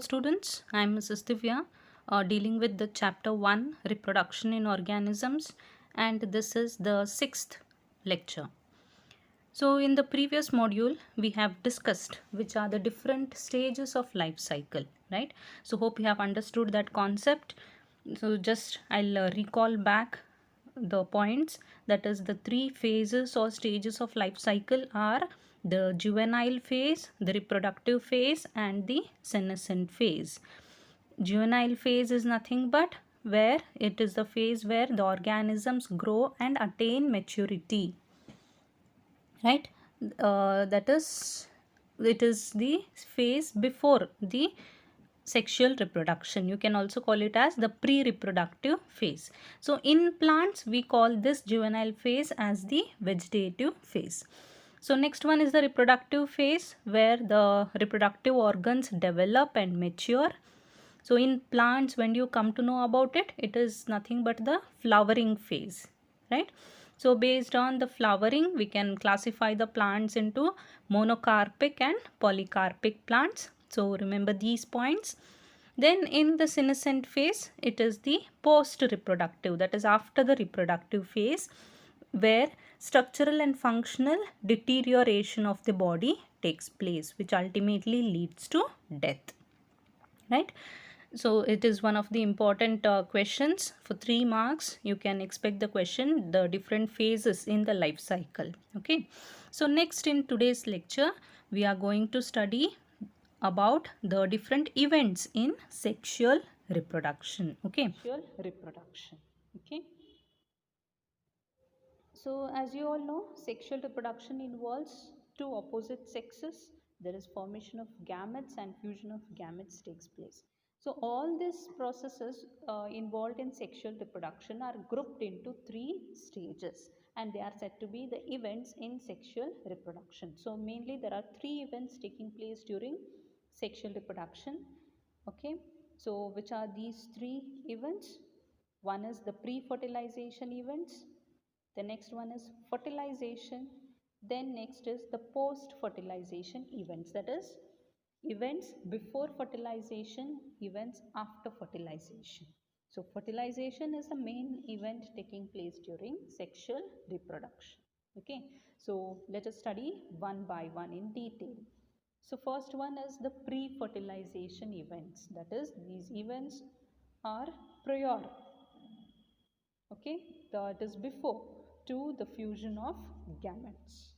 students, I am Mrs. Divya, dealing with the chapter 1 reproduction in organisms, and this is the sixth lecture. So in the previous module we have discussed which are the different stages of life cycle, right? So hope you have understood that concept. So just I'll recall back the points. That is, the three phases or stages of life cycle are the juvenile phase, the reproductive phase, and the senescent phase. Juvenile phase is nothing but where it is the phase where the organisms grow and attain maturity, right? That is, it is the phase before the sexual reproduction. You can also call it as the pre-reproductive phase. So in plants we call this juvenile phase as the vegetative phase. So next one is the reproductive phase, where the reproductive organs develop and mature. So in plants, when you come to know about it, it is nothing but the flowering phase, right? So based on the flowering, we can classify the plants into monocarpic and polycarpic plants. So remember these points. Then in the senescent phase, it is the post-reproductive, that is after the reproductive phase, where structural and functional deterioration of the body takes place, which ultimately leads to death, right? So it is one of the important questions. For 3 marks you can expect the question, the different phases in the life cycle. Okay, so next in today's lecture we are going to study about the different events in sexual reproduction. Okay, sexual reproduction. Okay, so as you all know, sexual reproduction involves two opposite sexes. There is formation of gametes and fusion of gametes takes place. So all these processes involved in sexual reproduction are grouped into 3 stages, and they are said to be the events in sexual reproduction. So mainly there are 3 events taking place during sexual reproduction. Okay, so which are these 3 events? One is the pre-fertilization events, the next one is fertilization, then next is the post fertilization events, that is events before fertilization, events after fertilization. So fertilization is the main event taking place during sexual reproduction. Okay, so let us study one by one in detail. So first one is the pre-fertilization events, that is these events are prior, okay, that is before to the fusion of gametes.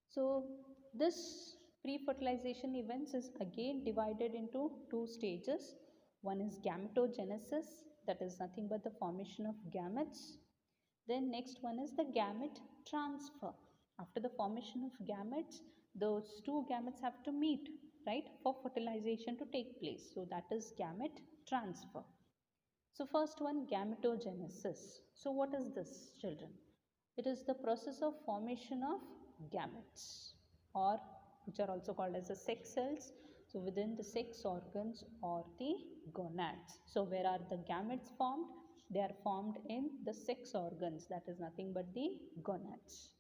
So this pre-fertilization events is again divided into 2 stages. One is gametogenesis, that is nothing but the formation of gametes. Then next one is the gamete transfer. After the formation of gametes, those two gametes have to meet, right, for fertilization to take place. So that is gamete transfer. So first one, gametogenesis. So what is this, children? It is the process of formation of gametes, or which are also called as the sex cells. So within the sex organs or the gonads. So where are the gametes formed? They are formed in the sex organs, that is nothing but the gonads,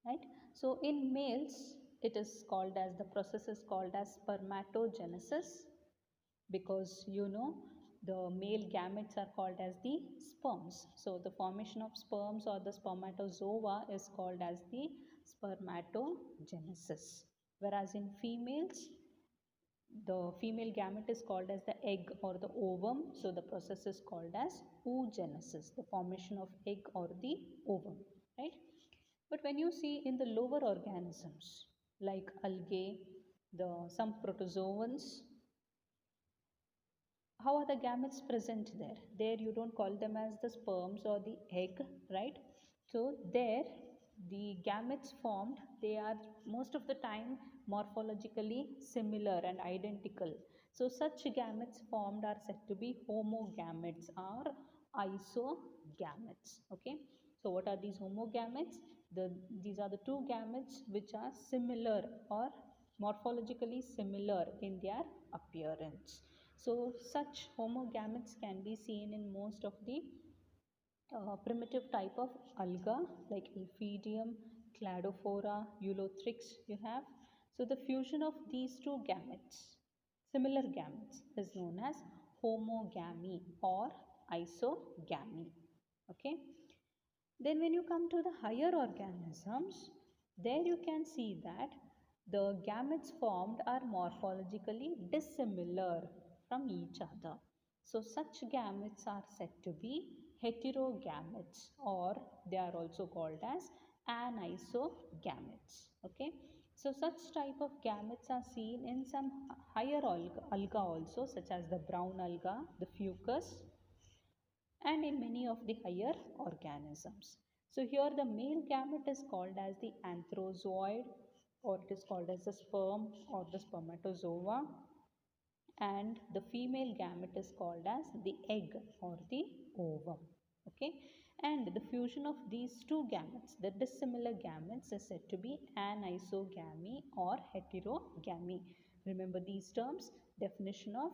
right? So in males it is called as, the process is called as spermatogenesis, because you know the male gametes are called as the sperms. So the formation of sperms or the spermatozoa is called as the spermatogenesis. Whereas in females, the female gamete is called as the egg or the ovum. So the process is called as oogenesis, the formation of egg or the ovum, right? But when you see in the lower organisms like algae, the some protozoans, how are the gametes present there? There you don't call them as the sperms or the egg, right? So there the gametes formed, they are most of the time morphologically similar and identical. So such gametes formed are said to be homogametes or isogametes. Okay, so what are these homogametes? These are the two gametes which are similar or morphologically similar in their appearance. So such homogametes can be seen in most of the primitive type of alga like Ilphidium, Cladophora, Eulothrix you have, So the fusion of these two gametes, similar gametes, is known as homogamy or isogamy. Okay. Then when you come to the higher organisms, there you can see that the gametes formed are morphologically dissimilar from each other. So such gametes are said to be heterogametes, or they are also called as anisogametes. Okay. So such type of gametes are seen in some higher alga also, such as the brown alga, the fucus, and in many of the higher organisms. So here the male gamete is called as the anthrozoid, or it is called as the sperm or the spermatozoa, and the female gamete is called as the egg or the ovum. Okay, and the fusion of these two gametes, the dissimilar gametes, is said to be anisogamy or heterogamy. Remember these terms: definition of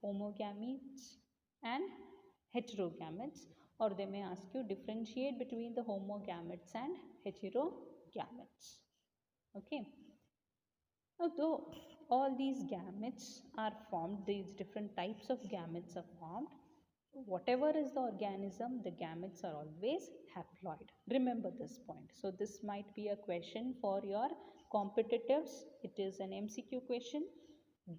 homogametes and heterogametes, or they may ask you differentiate between the homogametes and heterogametes. Okay, although all these gametes are formed, these different types of gametes are formed, whatever is the organism, the gametes are always haploid. Remember this point. So this might be a question for your competitives. It is an MCQ question.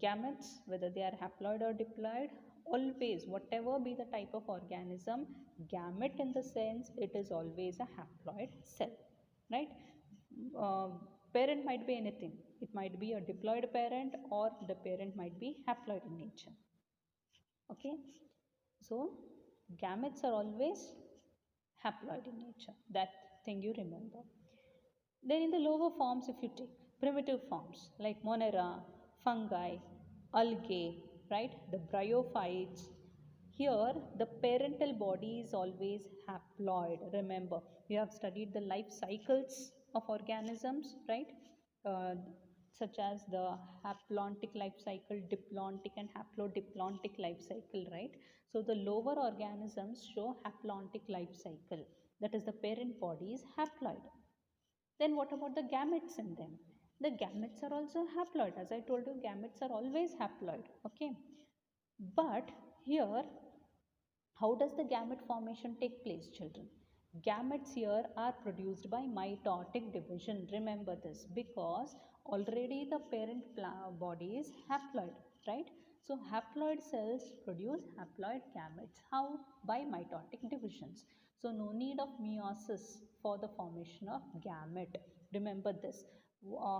Gametes, whether they are haploid or diploid, always, whatever be the type of organism, gamete in the sense it is always a haploid cell, right? uh, Parent might be anything. It might be a diploid parent, or the parent might be haploid in nature. Okay, so gametes are always haploid in nature. That thing you remember. Then in the lower forms, if you take primitive forms like Monera, fungi, algae, right, the bryophytes, here the parental body is always haploid. Remember, you have studied the life cycles of organisms, right? Uh, Such as the haplontic life cycle, diplontic and haplodiplontic life cycle, right? So the lower organisms show haplontic life cycle. That is, the parent body is haploid. Then what about the gametes in them? The gametes are also haploid. As I told you, gametes are always haploid. Okay. But here, how does the gamete formation take place, children? Gametes here are produced by mitotic division. Remember this, because already the parent body is haploid, right? So haploid cells produce haploid gametes. How? By mitotic divisions. So no need of meiosis for the formation of gamete. Remember this.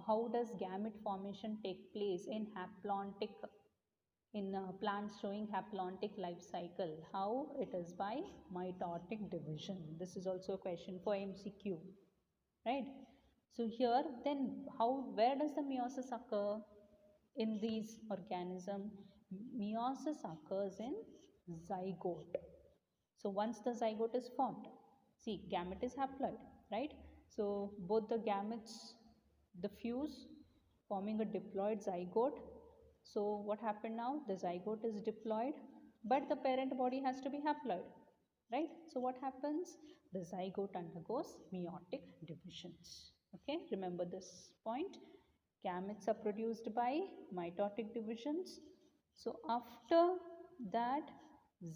How does gamete formation take place in haplontic, in plants showing haplontic life cycle? How? It is by mitotic division. This is also a question for MCQ, right? So here then, how, where does the meiosis occur in these organism? Meiosis occurs in zygote. So once the zygote is formed, see, gamete is haploid, right? So both the gametes, the fuse, forming a diploid zygote. So what happened now? The zygote is diploid, but the parent body has to be haploid, right? So what happens? The zygote undergoes meiotic divisions. Okay, remember this point. Gametes are produced by mitotic divisions. So after that,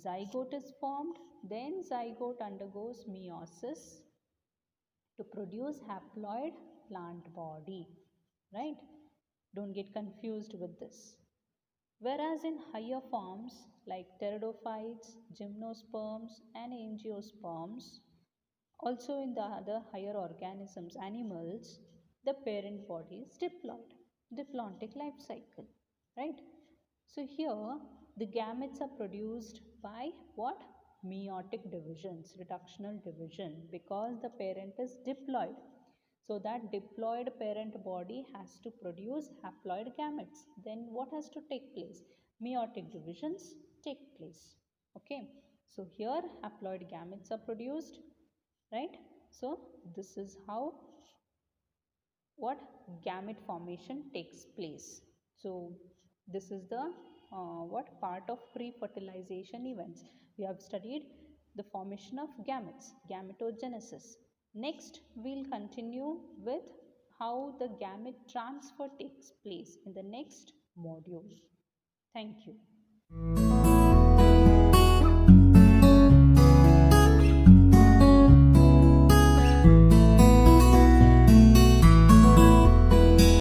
zygote is formed, then zygote undergoes meiosis to produce haploid plant body, right? Don't get confused with this. Whereas in higher forms like pteridophytes, gymnosperms, and angiosperms, also in the other higher organisms, animals, the parent body is diploid, diplontic life cycle, right? So here the gametes are produced by what? Meiotic divisions, reductional division, because the parent is diploid. So that diploid parent body has to produce haploid gametes. Then what has to take place? Meiotic divisions take place. Okay. So here haploid gametes are produced, right? So this is how what gamete formation takes place. So this is the what part of pre-fertilization events. We have studied the formation of gametes, gametogenesis. Next we'll continue with how the gamete transfer takes place in the next module. Thank you.